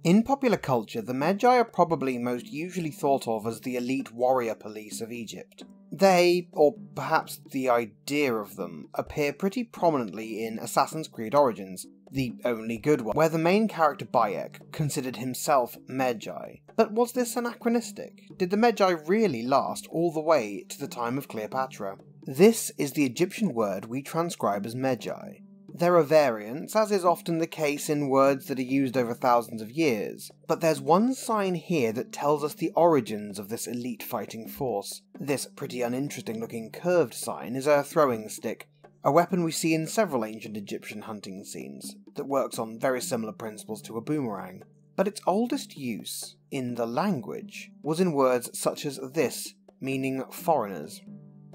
In popular culture, the Medjay are probably most usually thought of as the elite warrior police of Egypt. They, or perhaps the idea of them, appear pretty prominently in Assassin's Creed Origins, the only good one, where the main character Bayek considered himself Medjay. But was this anachronistic? Did the Medjay really last all the way to the time of Cleopatra? This is the Egyptian word we transcribe as Medjay. There are variants, as is often the case in words that are used over thousands of years, but there's one sign here that tells us the origins of this elite fighting force. This pretty uninteresting looking curved sign is a throwing stick, a weapon we see in several ancient Egyptian hunting scenes, that works on very similar principles to a boomerang. But its oldest use, in the language, was in words such as this, meaning foreigners.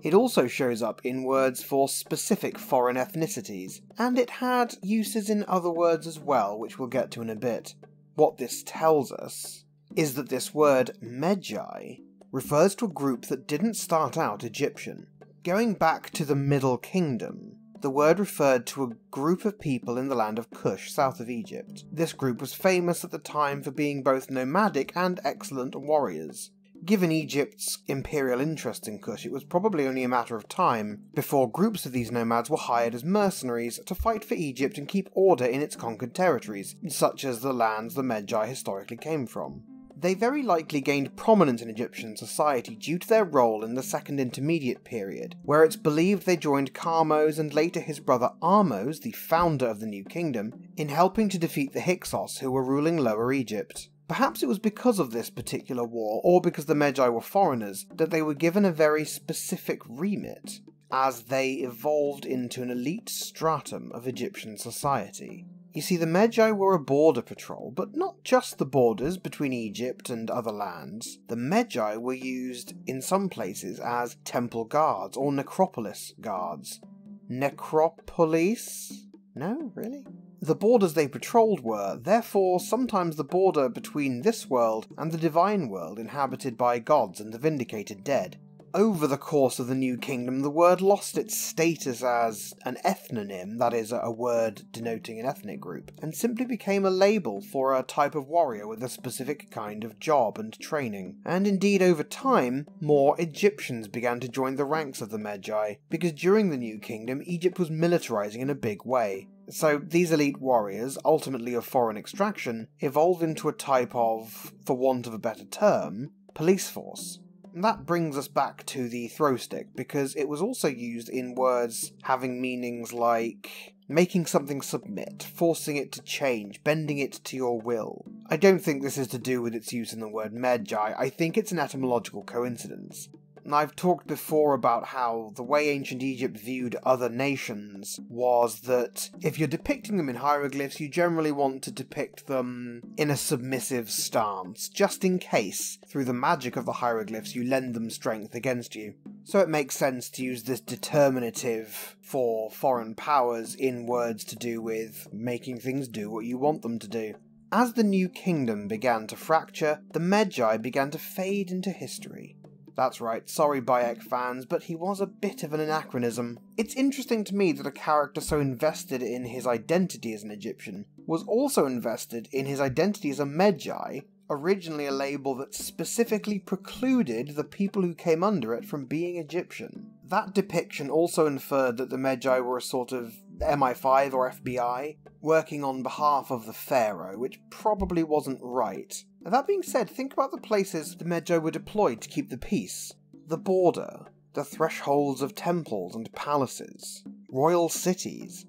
It also shows up in words for specific foreign ethnicities, and it had uses in other words as well, which we'll get to in a bit. What this tells us is that this word Medjay refers to a group that didn't start out Egyptian. Going back to the Middle Kingdom, the word referred to a group of people in the land of Kush, south of Egypt. This group was famous at the time for being both nomadic and excellent warriors. Given Egypt's imperial interest in Kush, it was probably only a matter of time before groups of these nomads were hired as mercenaries to fight for Egypt and keep order in its conquered territories, such as the lands the Medjay historically came from. They very likely gained prominence in Egyptian society due to their role in the Second Intermediate Period, where it's believed they joined Kamose and later his brother Ahmose, the founder of the New Kingdom, in helping to defeat the Hyksos who were ruling Lower Egypt. Perhaps it was because of this particular war, or because the Medjay were foreigners, that they were given a very specific remit, as they evolved into an elite stratum of Egyptian society. You see, the Medjay were a border patrol, but not just the borders between Egypt and other lands. The Medjay were used in some places as temple guards, or necropolis guards. Necropolis? No, really? The borders they patrolled were, therefore, sometimes the border between this world and the divine world inhabited by gods and the vindicated dead. Over the course of the New Kingdom, the word lost its status as an ethnonym, that is, a word denoting an ethnic group, and simply became a label for a type of warrior with a specific kind of job and training. And indeed, over time, more Egyptians began to join the ranks of the Medjay, because during the New Kingdom, Egypt was militarizing in a big way. So these elite warriors, ultimately of foreign extraction, evolved into a type of, for want of a better term, police force. And that brings us back to the throw stick, because it was also used in words having meanings like making something submit, forcing it to change, bending it to your will. I don't think this is to do with its use in the word Medjay, I think it's an etymological coincidence. And I've talked before about how the way ancient Egypt viewed other nations was that if you're depicting them in hieroglyphs, you generally want to depict them in a submissive stance, just in case, through the magic of the hieroglyphs, you lend them strength against you. So it makes sense to use this determinative for foreign powers in words to do with making things do what you want them to do. As the New Kingdom began to fracture, the Medjay began to fade into history. That's right, sorry Bayek fans, but he was a bit of an anachronism. It's interesting to me that a character so invested in his identity as an Egyptian was also invested in his identity as a Medjay, originally a label that specifically precluded the people who came under it from being Egyptian. That depiction also inferred that the Medjay were a sort of MI5 or FBI, working on behalf of the pharaoh, which probably wasn't right. Now, that being said, think about the places the Medjay were deployed to keep the peace. The border, the thresholds of temples and palaces, royal cities,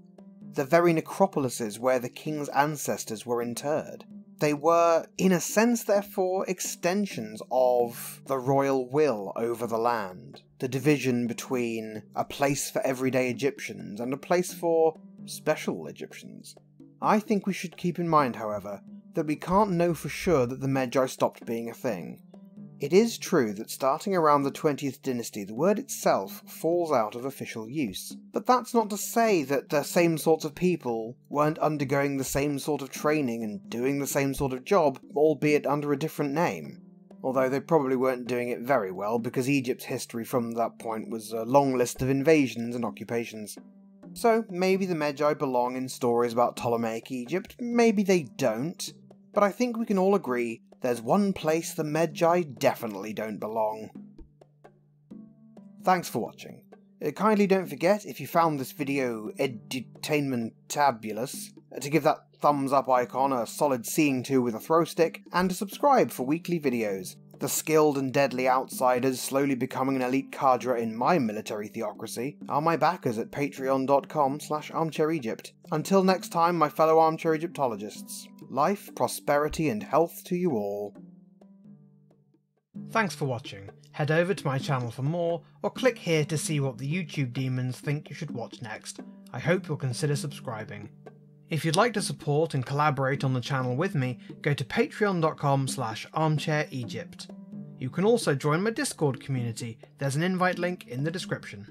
the very necropolises where the king's ancestors were interred. They were, in a sense therefore, extensions of the royal will over the land. The division between a place for everyday Egyptians and a place for special Egyptians. I think we should keep in mind, however, that we can't know for sure that the Medjay stopped being a thing. It is true that starting around the 20th dynasty, the word itself falls out of official use. But that's not to say that the same sorts of people weren't undergoing the same sort of training and doing the same sort of job, albeit under a different name. Although they probably weren't doing it very well, because Egypt's history from that point was a long list of invasions and occupations. So maybe the Medjay belong in stories about Ptolemaic Egypt, maybe they don't. but I think we can all agree there's one place the Medjay definitely don't belong. Thanks for watching. Kindly don't forget, if you found this video edutainmentabulous, to give that thumbs up icon a solid seeing to with a throw stick, and to subscribe for weekly videos. The skilled and deadly outsiders slowly becoming an elite cadre in my military theocracy are my backers at patreon.com/armchairegypt. Until next time, my fellow armchair Egyptologists, life, prosperity and health to you all. Thanks for watching. Head over to my channel for more, or click here to see what the YouTube demons think you should watch next. I hope you'll consider subscribing. If you'd like to support and collaborate on the channel with me, go to patreon.com/armchairegypt. You can also join my Discord community, there's an invite link in the description.